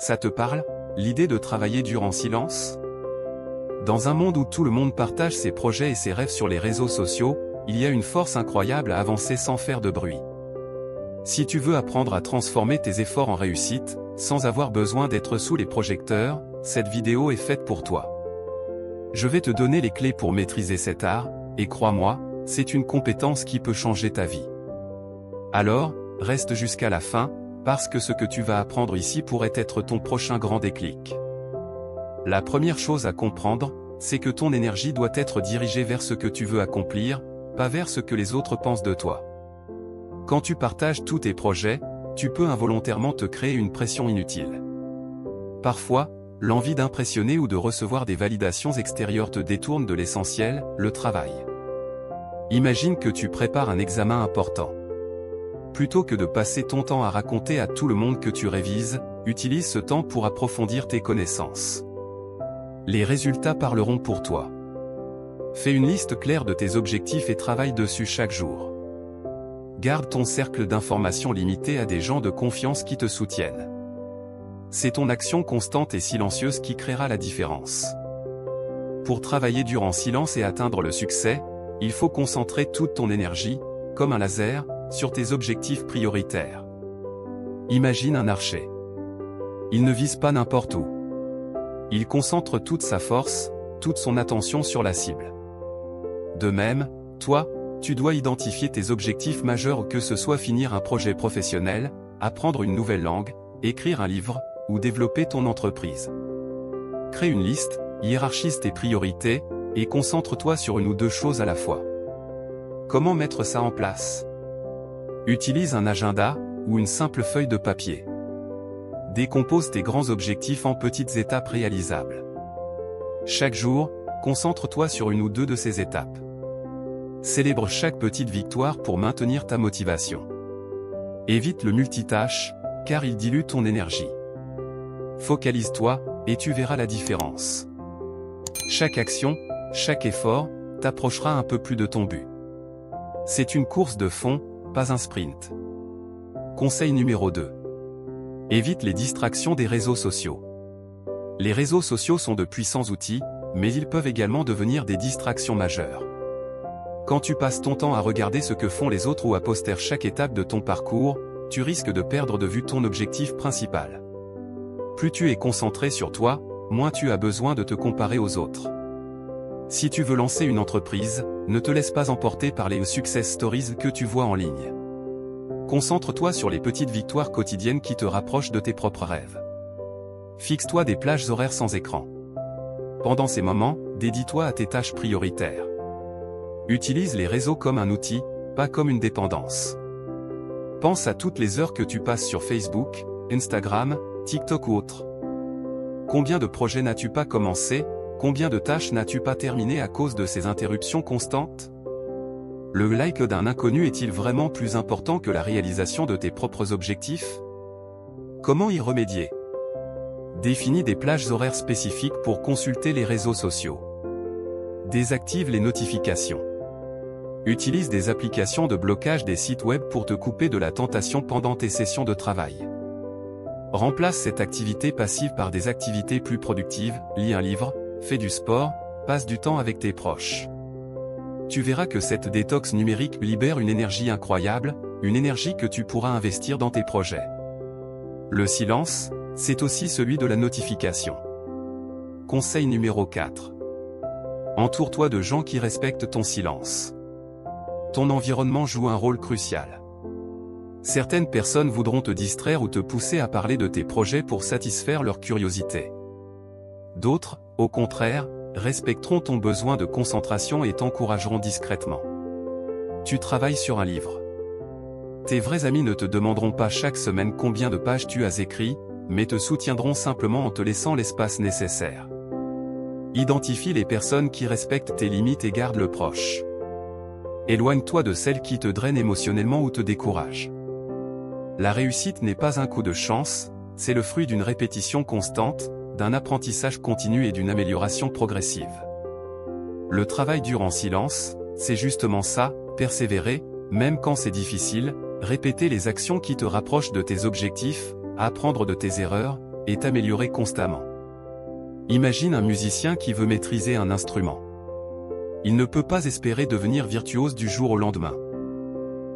Ça te parle, l'idée de travailler dur en silence? Dans un monde où tout le monde partage ses projets et ses rêves sur les réseaux sociaux, il y a une force incroyable à avancer sans faire de bruit. Si tu veux apprendre à transformer tes efforts en réussite, sans avoir besoin d'être sous les projecteurs, cette vidéo est faite pour toi. Je vais te donner les clés pour maîtriser cet art, et crois-moi, c'est une compétence qui peut changer ta vie. Alors, reste jusqu'à la fin, parce que ce que tu vas apprendre ici pourrait être ton prochain grand déclic. La première chose à comprendre, c'est que ton énergie doit être dirigée vers ce que tu veux accomplir, pas vers ce que les autres pensent de toi. Quand tu partages tous tes projets, tu peux involontairement te créer une pression inutile. Parfois, l'envie d'impressionner ou de recevoir des validations extérieures te détourne de l'essentiel, le travail. Imagine que tu prépares un examen important. Plutôt que de passer ton temps à raconter à tout le monde que tu révises, utilise ce temps pour approfondir tes connaissances. Les résultats parleront pour toi. Fais une liste claire de tes objectifs et travaille dessus chaque jour. Garde ton cercle d'informations limité à des gens de confiance qui te soutiennent. C'est ton action constante et silencieuse qui créera la différence. Pour travailler dur en silence et atteindre le succès, il faut concentrer toute ton énergie, comme un laser, sur tes objectifs prioritaires. Imagine un archer. Il ne vise pas n'importe où. Il concentre toute sa force, toute son attention sur la cible. De même, toi, tu dois identifier tes objectifs majeurs, que ce soit finir un projet professionnel, apprendre une nouvelle langue, écrire un livre, ou développer ton entreprise. Crée une liste, hiérarchise tes priorités, et concentre-toi sur une ou deux choses à la fois. Comment mettre ça en place? Utilise un agenda, ou une simple feuille de papier. Décompose tes grands objectifs en petites étapes réalisables. Chaque jour, concentre-toi sur une ou deux de ces étapes. Célèbre chaque petite victoire pour maintenir ta motivation. Évite le multitâche, car il dilue ton énergie. Focalise-toi, et tu verras la différence. Chaque action, chaque effort, t'approchera un peu plus de ton but. C'est une course de fond, pas un sprint. Conseil numéro 2. Évite les distractions des réseaux sociaux. Les réseaux sociaux sont de puissants outils, mais ils peuvent également devenir des distractions majeures. Quand tu passes ton temps à regarder ce que font les autres ou à poster chaque étape de ton parcours, tu risques de perdre de vue ton objectif principal. Plus tu es concentré sur toi, moins tu as besoin de te comparer aux autres. Si tu veux lancer une entreprise, ne te laisse pas emporter par les success stories que tu vois en ligne. Concentre-toi sur les petites victoires quotidiennes qui te rapprochent de tes propres rêves. Fixe-toi des plages horaires sans écran. Pendant ces moments, dédie-toi à tes tâches prioritaires. Utilise les réseaux comme un outil, pas comme une dépendance. Pense à toutes les heures que tu passes sur Facebook, Instagram, TikTok ou autres. Combien de projets n'as-tu pas commencé? Combien de tâches n'as-tu pas terminées à cause de ces interruptions constantes? Le like d'un inconnu est-il vraiment plus important que la réalisation de tes propres objectifs? Comment y remédier? Définis des plages horaires spécifiques pour consulter les réseaux sociaux. Désactive les notifications. Utilise des applications de blocage des sites web pour te couper de la tentation pendant tes sessions de travail. Remplace cette activité passive par des activités plus productives, lis un livre, fais du sport, passe du temps avec tes proches. Tu verras que cette détox numérique libère une énergie incroyable, une énergie que tu pourras investir dans tes projets. Le silence, c'est aussi celui de la notification. Conseil numéro 4. Entoure-toi de gens qui respectent ton silence. Ton environnement joue un rôle crucial. Certaines personnes voudront te distraire ou te pousser à parler de tes projets pour satisfaire leur curiosité. D'autres, au contraire, respecteront ton besoin de concentration et t'encourageront discrètement. Tu travailles sur un livre. Tes vrais amis ne te demanderont pas chaque semaine combien de pages tu as écrit, mais te soutiendront simplement en te laissant l'espace nécessaire. Identifie les personnes qui respectent tes limites et garde-le proche. Éloigne-toi de celles qui te drainent émotionnellement ou te découragent. La réussite n'est pas un coup de chance, c'est le fruit d'une répétition constante, d'un apprentissage continu et d'une amélioration progressive. Le travail dur en silence, c'est justement ça, persévérer, même quand c'est difficile, répéter les actions qui te rapprochent de tes objectifs, apprendre de tes erreurs, et t'améliorer constamment. Imagine un musicien qui veut maîtriser un instrument. Il ne peut pas espérer devenir virtuose du jour au lendemain.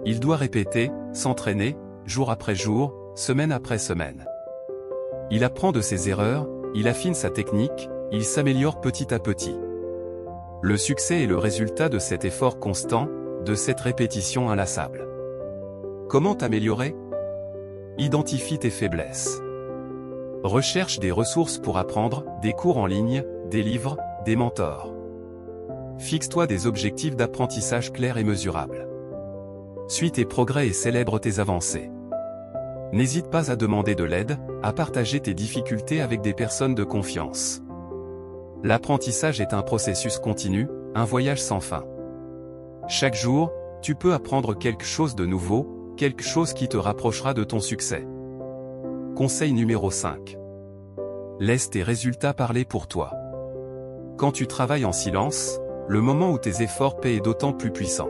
Il doit répéter, s'entraîner, jour après jour, semaine après semaine. Il apprend de ses erreurs, il affine sa technique, il s'améliore petit à petit. Le succès est le résultat de cet effort constant, de cette répétition inlassable. Comment t'améliorer? Identifie tes faiblesses. Recherche des ressources pour apprendre, des cours en ligne, des livres, des mentors. Fixe-toi des objectifs d'apprentissage clairs et mesurables. Suis tes progrès et célèbre tes avancées. N'hésite pas à demander de l'aide, à partager tes difficultés avec des personnes de confiance. L'apprentissage est un processus continu, un voyage sans fin. Chaque jour, tu peux apprendre quelque chose de nouveau, quelque chose qui te rapprochera de ton succès. Conseil numéro 5. Laisse tes résultats parler pour toi. Quand tu travailles en silence, le moment où tes efforts paient est d'autant plus puissant.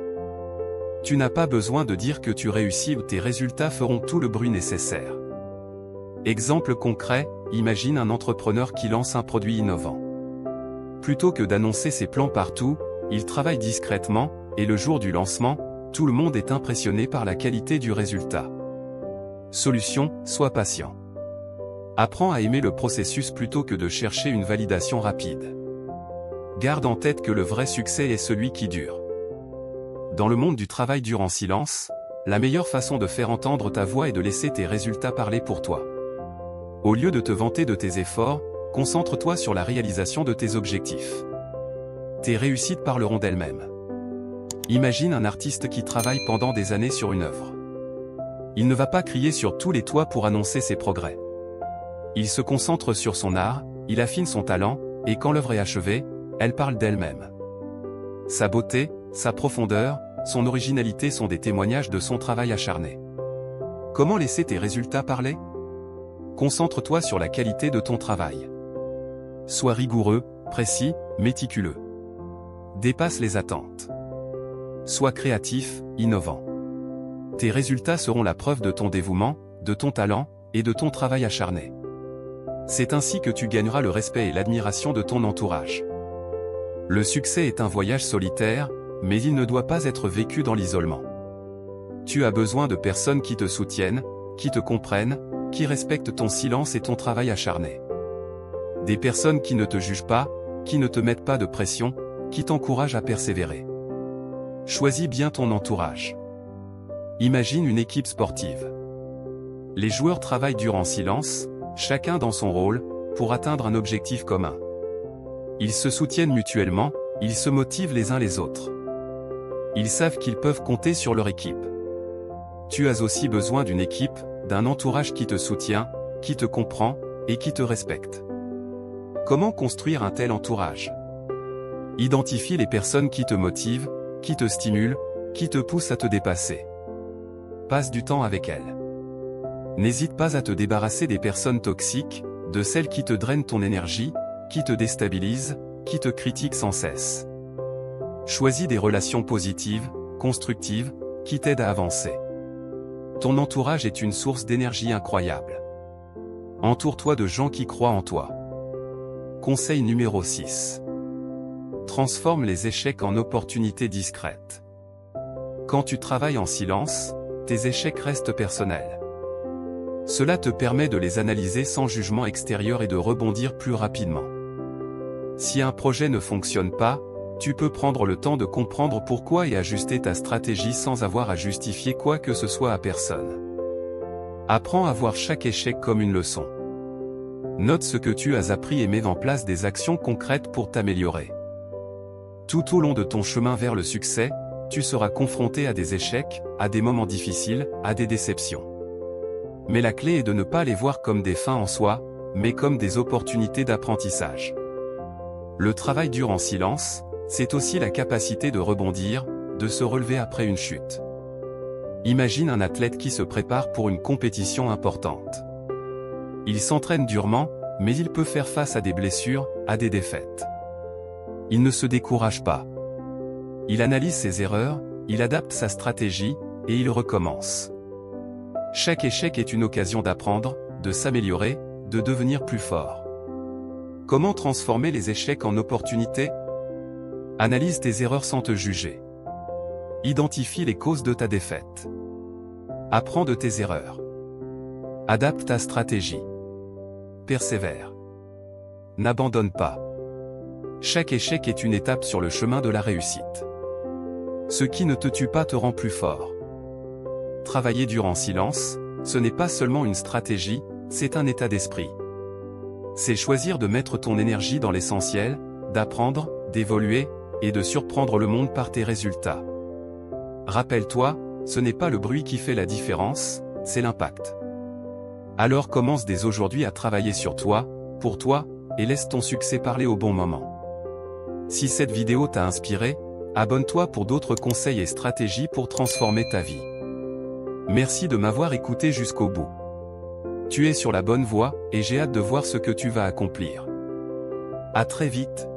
Tu n'as pas besoin de dire que tu réussis ou tes résultats feront tout le bruit nécessaire. Exemple concret, imagine un entrepreneur qui lance un produit innovant. Plutôt que d'annoncer ses plans partout, il travaille discrètement, et le jour du lancement, tout le monde est impressionné par la qualité du résultat. Solution, sois patient. Apprends à aimer le processus plutôt que de chercher une validation rapide. Garde en tête que le vrai succès est celui qui dure. Dans le monde du travail dur en silence, la meilleure façon de faire entendre ta voix est de laisser tes résultats parler pour toi. Au lieu de te vanter de tes efforts, concentre-toi sur la réalisation de tes objectifs. Tes réussites parleront d'elles-mêmes. Imagine un artiste qui travaille pendant des années sur une œuvre. Il ne va pas crier sur tous les toits pour annoncer ses progrès. Il se concentre sur son art, il affine son talent, et quand l'œuvre est achevée, elle parle d'elle-même. Sa beauté, sa profondeur, son originalité sont des témoignages de son travail acharné. Comment laisser tes résultats parler? Concentre-toi sur la qualité de ton travail. Sois rigoureux, précis, méticuleux. Dépasse les attentes. Sois créatif, innovant. Tes résultats seront la preuve de ton dévouement, de ton talent, et de ton travail acharné. C'est ainsi que tu gagneras le respect et l'admiration de ton entourage. Le succès est un voyage solitaire, mais il ne doit pas être vécu dans l'isolement. Tu as besoin de personnes qui te soutiennent, qui te comprennent, qui respectent ton silence et ton travail acharné. Des personnes qui ne te jugent pas, qui ne te mettent pas de pression, qui t'encouragent à persévérer. Choisis bien ton entourage. Imagine une équipe sportive. Les joueurs travaillent dur en silence, chacun dans son rôle, pour atteindre un objectif commun. Ils se soutiennent mutuellement, ils se motivent les uns les autres. Ils savent qu'ils peuvent compter sur leur équipe. Tu as aussi besoin d'une équipe, d'un entourage qui te soutient, qui te comprend, et qui te respecte. Comment construire un tel entourage? Identifie les personnes qui te motivent, qui te stimulent, qui te poussent à te dépasser. Passe du temps avec elles. N'hésite pas à te débarrasser des personnes toxiques, de celles qui te drainent ton énergie, qui te déstabilisent, qui te critiquent sans cesse. Choisis des relations positives, constructives, qui t'aident à avancer. Ton entourage est une source d'énergie incroyable. Entoure-toi de gens qui croient en toi. Conseil numéro 6. Transforme les échecs en opportunités discrètes. Quand tu travailles en silence, tes échecs restent personnels. Cela te permet de les analyser sans jugement extérieur et de rebondir plus rapidement. Si un projet ne fonctionne pas, tu peux prendre le temps de comprendre pourquoi et ajuster ta stratégie sans avoir à justifier quoi que ce soit à personne. Apprends à voir chaque échec comme une leçon. Note ce que tu as appris et mets en place des actions concrètes pour t'améliorer. Tout au long de ton chemin vers le succès, tu seras confronté à des échecs, à des moments difficiles, à des déceptions. Mais la clé est de ne pas les voir comme des fins en soi, mais comme des opportunités d'apprentissage. Le travail dur en silence, c'est aussi la capacité de rebondir, de se relever après une chute. Imagine un athlète qui se prépare pour une compétition importante. Il s'entraîne durement, mais il peut faire face à des blessures, à des défaites. Il ne se décourage pas. Il analyse ses erreurs, il adapte sa stratégie, et il recommence. Chaque échec est une occasion d'apprendre, de s'améliorer, de devenir plus fort. Comment transformer les échecs en opportunités? Analyse tes erreurs sans te juger. Identifie les causes de ta défaite. Apprends de tes erreurs. Adapte ta stratégie. Persévère. N'abandonne pas. Chaque échec est une étape sur le chemin de la réussite. Ce qui ne te tue pas te rend plus fort. Travailler dur en silence, ce n'est pas seulement une stratégie, c'est un état d'esprit. C'est choisir de mettre ton énergie dans l'essentiel, d'apprendre, d'évoluer, et de surprendre le monde par tes résultats. Rappelle-toi, ce n'est pas le bruit qui fait la différence, c'est l'impact. Alors commence dès aujourd'hui à travailler sur toi, pour toi, et laisse ton succès parler au bon moment. Si cette vidéo t'a inspiré, abonne-toi pour d'autres conseils et stratégies pour transformer ta vie. Merci de m'avoir écouté jusqu'au bout. Tu es sur la bonne voie, et j'ai hâte de voir ce que tu vas accomplir. À très vite.